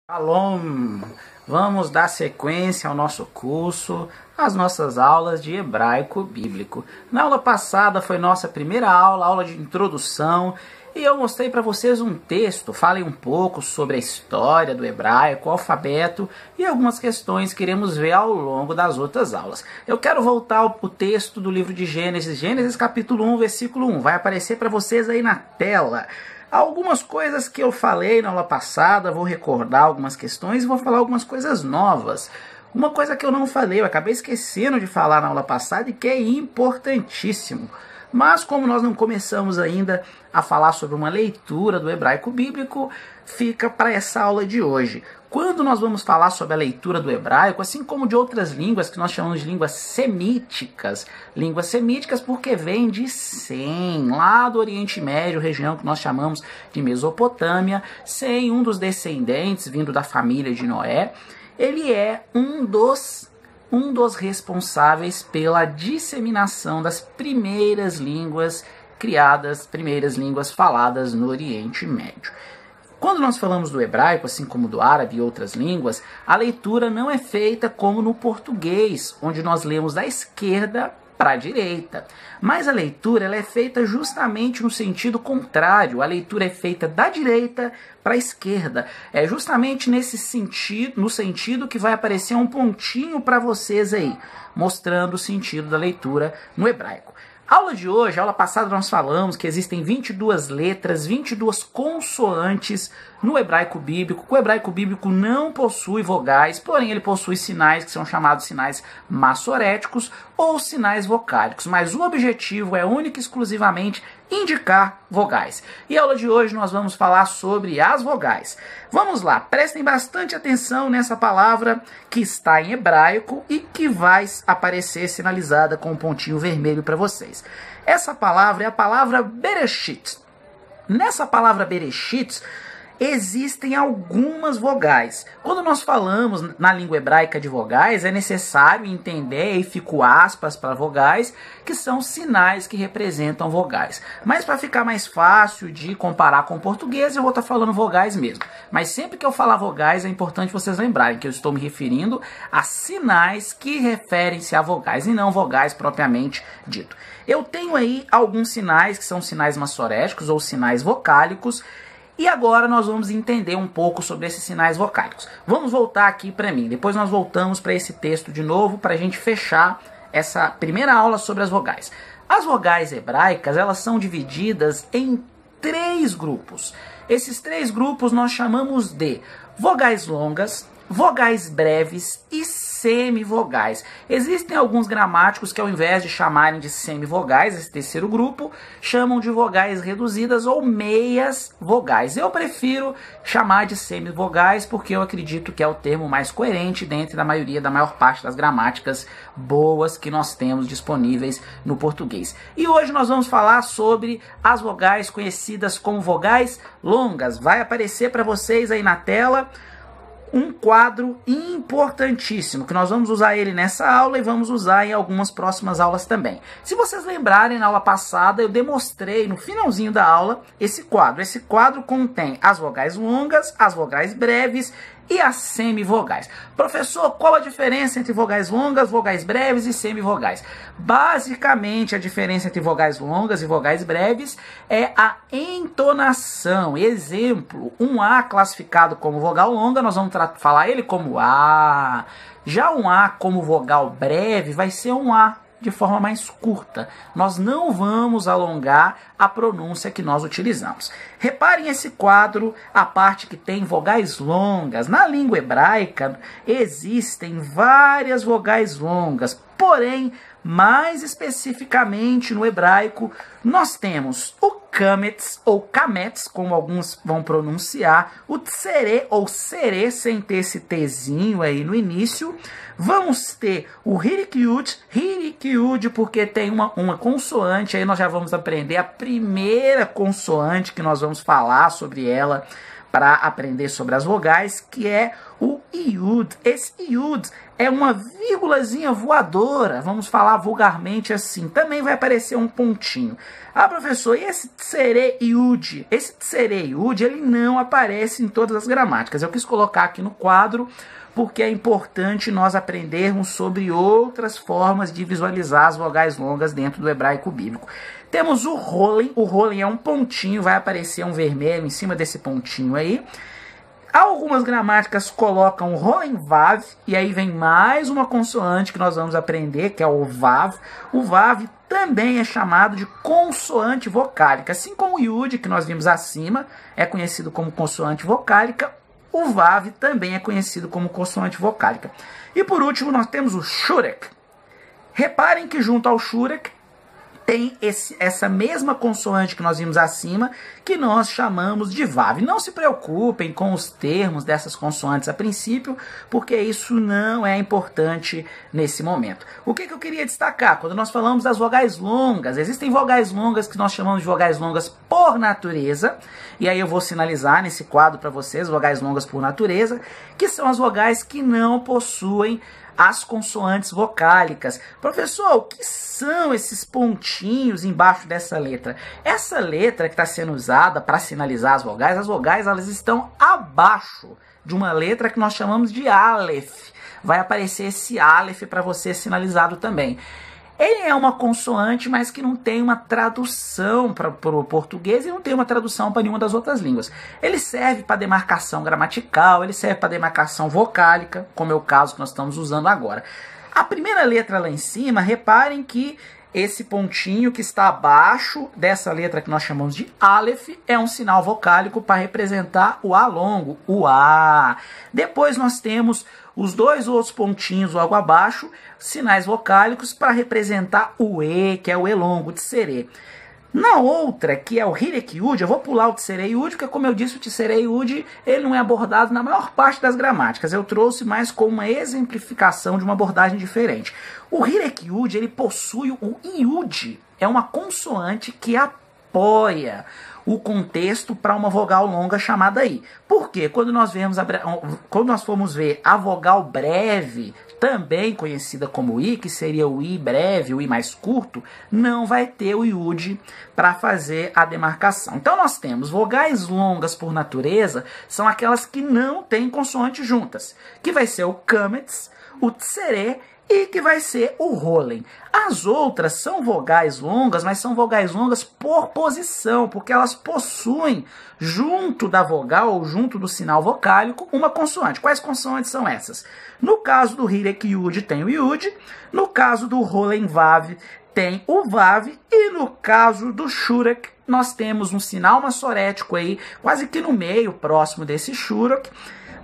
Shalom! Vamos dar sequência ao nosso curso, às nossas aulas de hebraico bíblico. Na aula passada foi nossa primeira aula, aula de introdução, e eu mostrei para vocês um texto, falei um pouco sobre a história do hebraico, o alfabeto e algumas questões que iremos ver ao longo das outras aulas. Eu quero voltar ao texto do livro de Gênesis, Gênesis capítulo 1, versículo 1, vai aparecer para vocês aí na tela. Algumas coisas que eu falei na aula passada, vou recordar algumas questões e vou falar algumas coisas novas. Uma coisa que eu não falei, eu acabei esquecendo de falar na aula passada e que é importantíssimo. Mas como nós não começamos ainda a falar sobre uma leitura do hebraico bíblico, fica para essa aula de hoje. Quando nós vamos falar sobre a leitura do hebraico, assim como de outras línguas que nós chamamos de línguas semíticas porque vem de Sem, lá do Oriente Médio, região que nós chamamos de Mesopotâmia. Sem, um dos descendentes vindo da família de Noé, ele é um dos responsáveis pela disseminação das primeiras línguas criadas, primeiras línguas faladas no Oriente Médio. Quando nós falamos do hebraico, assim como do árabe e outras línguas, a leitura não é feita como no português, onde nós lemos da esquerda para a direita. Mas a leitura ela é feita justamente no sentido contrário. A leitura é feita da direita para a esquerda. É justamente nesse sentido, no sentido que vai aparecer um pontinho para vocês aí, mostrando o sentido da leitura no hebraico. A aula de hoje, a aula passada nós falamos que existem 22 letras, 22 consoantes no hebraico bíblico. O hebraico bíblico não possui vogais, porém ele possui sinais que são chamados sinais massoréticos ou sinais vocálicos. Mas o objetivo é único e exclusivamente indicar vogais. E a aula de hoje nós vamos falar sobre as vogais. Vamos lá, prestem bastante atenção nessa palavra que está em hebraico e que vai aparecer sinalizada com um pontinho vermelho para vocês. Essa palavra é a palavra Bereshit. Nessa palavra Bereshit existem algumas vogais. Quando nós falamos na língua hebraica de vogais, é necessário entender, e fico aspas para vogais, que são sinais que representam vogais. Mas para ficar mais fácil de comparar com o português, eu vou estar falando vogais mesmo. Mas sempre que eu falar vogais, é importante vocês lembrarem que eu estou me referindo a sinais que referem-se a vogais, e não vogais propriamente dito. Eu tenho aí alguns sinais que são sinais massoréticos ou sinais vocálicos. E agora nós vamos entender um pouco sobre esses sinais vocálicos. Vamos voltar aqui para mim, depois nós voltamos para esse texto de novo para a gente fechar essa primeira aula sobre as vogais. As vogais hebraicas, elas são divididas em 3 grupos. Esses 3 grupos nós chamamos de vogais longas, vogais breves e semivogais. Existem alguns gramáticos que ao invés de chamarem de semivogais, esse terceiro grupo, chamam de vogais reduzidas ou meias vogais. Eu prefiro chamar de semivogais porque eu acredito que é o termo mais coerente dentro da maior parte das gramáticas boas que nós temos disponíveis no português. E hoje nós vamos falar sobre as vogais conhecidas como vogais longas. Vai aparecer para vocês aí na tela um quadro importantíssimo, que nós vamos usar ele nessa aula e vamos usar em algumas próximas aulas também. Se vocês lembrarem, na aula passada eu demonstrei no finalzinho da aula esse quadro. Esse quadro contém as vogais longas, as vogais breves e as semivogais. Professor, qual a diferença entre vogais longas, vogais breves e semivogais? Basicamente, a diferença entre vogais longas e vogais breves é a entonação. Exemplo, um A classificado como vogal longa, nós vamos falar ele como A. Já um A como vogal breve vai ser um A de forma mais curta. Nós não vamos alongar a pronúncia que nós utilizamos. Reparem esse quadro, a parte que tem vogais longas. Na língua hebraica existem várias vogais longas, porém, mais especificamente no hebraico, nós temos o kametz, ou kametz, como alguns vão pronunciar, o tsere, ou serê, sem ter esse tzinho aí no início. Vamos ter o hirikyud, porque tem uma consoante, aí nós já vamos aprender a primeira consoante que nós vamos falar sobre ela para aprender sobre as vogais, que é o iud. Esse iud é uma vírgulazinha voadora, vamos falar vulgarmente assim. Também vai aparecer um pontinho. Ah, professor, e esse tserê-iud? Esse tserê-iud, ele não aparece em todas as gramáticas. Eu quis colocar aqui no quadro porque é importante nós aprendermos sobre outras formas de visualizar as vogais longas dentro do hebraico bíblico. Temos o rolen é um pontinho, vai aparecer um vermelho em cima desse pontinho aí. Algumas gramáticas colocam rolen vav, e aí vem mais uma consoante que nós vamos aprender, que é o vav. O vav também é chamado de consoante vocálica, assim como o yud, que nós vimos acima, é conhecido como consoante vocálica. O vav também é conhecido como consoante vocálica. E por último nós temos o shurek. Reparem que junto ao shurek tem essa mesma consoante que nós vimos acima, que nós chamamos de vav. Não se preocupem com os termos dessas consoantes a princípio, porque isso não é importante nesse momento. O que eu queria destacar? Quando nós falamos das vogais longas, existem vogais longas que nós chamamos de vogais longas por natureza, e aí eu vou sinalizar nesse quadro para vocês, vogais longas por natureza, que são as vogais que não possuem as consoantes vocálicas. Professor, o que são esses pontinhos embaixo dessa letra? Essa letra que está sendo usada para sinalizar as vogais elas estão abaixo de uma letra que nós chamamos de Aleph. Vai aparecer esse Aleph para você sinalizado também. Ele é uma consoante, mas que não tem uma tradução para o português e não tem uma tradução para nenhuma das outras línguas. Ele serve para demarcação gramatical, ele serve para demarcação vocálica, como é o caso que nós estamos usando agora. A primeira letra lá em cima, reparem que esse pontinho que está abaixo dessa letra que nós chamamos de Aleph é um sinal vocálico para representar o A longo, o A. Depois nós temos os dois outros pontinhos logo abaixo, sinais vocálicos para representar o E, que é o E longo, de serê. Na outra, que é o hirek-yud, eu vou pular o tserê-yud, porque como eu disse, o tserê-yud ele não é abordado na maior parte das gramáticas. Eu trouxe mais como uma exemplificação de uma abordagem diferente. O hirek-yud, ele possui o iud, é uma consoante que apoia o contexto para uma vogal longa chamada i. Por quê? Quando nós formos ver a vogal breve, também conhecida como i, que seria o i breve, o i mais curto, não vai ter o iud para fazer a demarcação. Então nós temos vogais longas por natureza, são aquelas que não têm consoantes juntas, que vai ser o kametz, o tserê e que vai ser o rolen. As outras são vogais longas, mas são vogais longas por posição, porque elas possuem, junto da vogal ou junto do sinal vocálico, uma consoante. Quais consoantes são essas? No caso do hirek-yud tem o yud, no caso do rolen vav tem o vav, e no caso do shurek nós temos um sinal massorético aí, quase que no meio, próximo desse shurek,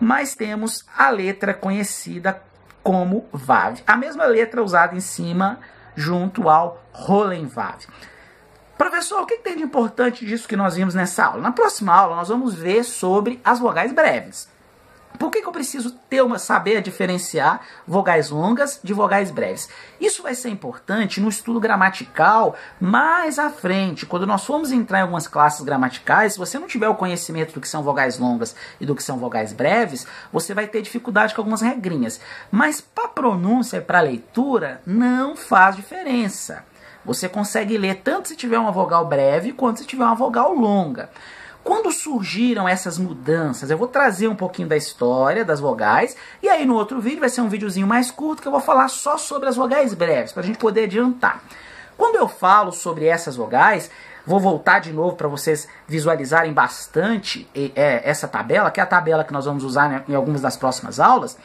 mas temos a letra conhecida como vav. A mesma letra usada em cima junto ao rolen vav. Professor, o que tem de importante disso que nós vimos nessa aula? Na próxima aula nós vamos ver sobre as vogais breves. Por que eu preciso saber diferenciar vogais longas de vogais breves? Isso vai ser importante no estudo gramatical mais à frente. Quando nós formos entrar em algumas classes gramaticais, se você não tiver o conhecimento do que são vogais longas e do que são vogais breves, você vai ter dificuldade com algumas regrinhas. Mas para pronúncia e para leitura, não faz diferença. Você consegue ler tanto se tiver uma vogal breve quanto se tiver uma vogal longa. Quando surgiram essas mudanças, eu vou trazer um pouquinho da história das vogais, e aí no outro vídeo vai ser um videozinho mais curto que eu vou falar só sobre as vogais breves, para a gente poder adiantar. Quando eu falo sobre essas vogais, vou voltar de novo para vocês visualizarem bastante essa tabela, que é a tabela que nós vamos usar em algumas das próximas aulas.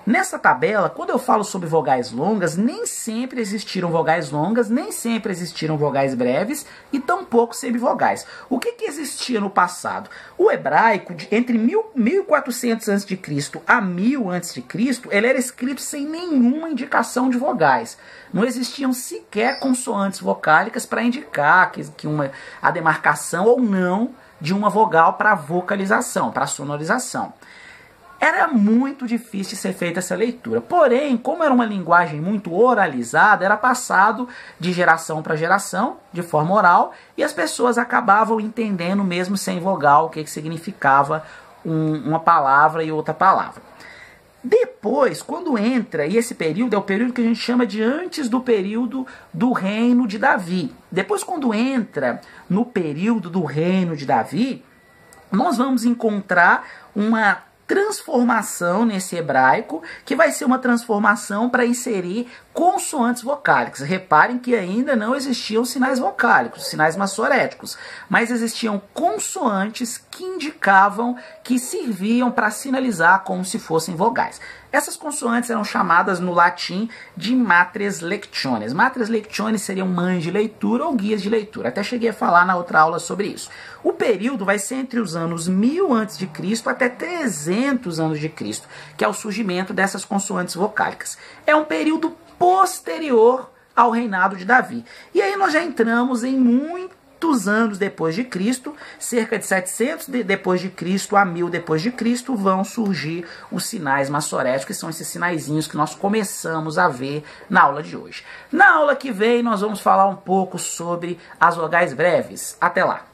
Nessa tabela, quando eu falo sobre vogais longas, nem sempre existiram vogais longas, nem sempre existiram vogais breves e tampouco semivogais. O que existia no passado? O hebraico, entre 1400 a.C. a 1000 a.C., ele era escrito sem nenhuma indicação de vogais. Não existiam sequer consoantes vocálicas para indicar a demarcação ou não de uma vogal para vocalização, para sonorização. Era muito difícil de ser feita essa leitura. Porém, como era uma linguagem muito oralizada, era passado de geração para geração, de forma oral, e as pessoas acabavam entendendo mesmo sem vogal o que significava uma palavra e outra palavra. Depois, quando entra, e esse período é o período que a gente chama de antes do período do reino de Davi. Depois, quando entra no período do reino de Davi, nós vamos encontrar uma transformação nesse hebraico, que vai ser uma transformação para inserir consoantes vocálicas. Reparem que ainda não existiam sinais vocálicos, sinais massoréticos, mas existiam consoantes que indicavam, que serviam para sinalizar como se fossem vogais. Essas consoantes eram chamadas no latim de matres lectiones. Matres lectiones seriam mães de leitura ou guias de leitura. Até cheguei a falar na outra aula sobre isso. O período vai ser entre os anos 1000 a.C. até 300 a.C., que é o surgimento dessas consoantes vocálicas. É um período posterior ao reinado de Davi. E aí nós já entramos em muitos anos depois de Cristo, cerca de 700 depois de Cristo a 1000 depois de Cristo, vão surgir os sinais massoréticos, que são esses sinaizinhos que nós começamos a ver na aula de hoje. Na aula que vem nós vamos falar um pouco sobre as vogais breves. Até lá!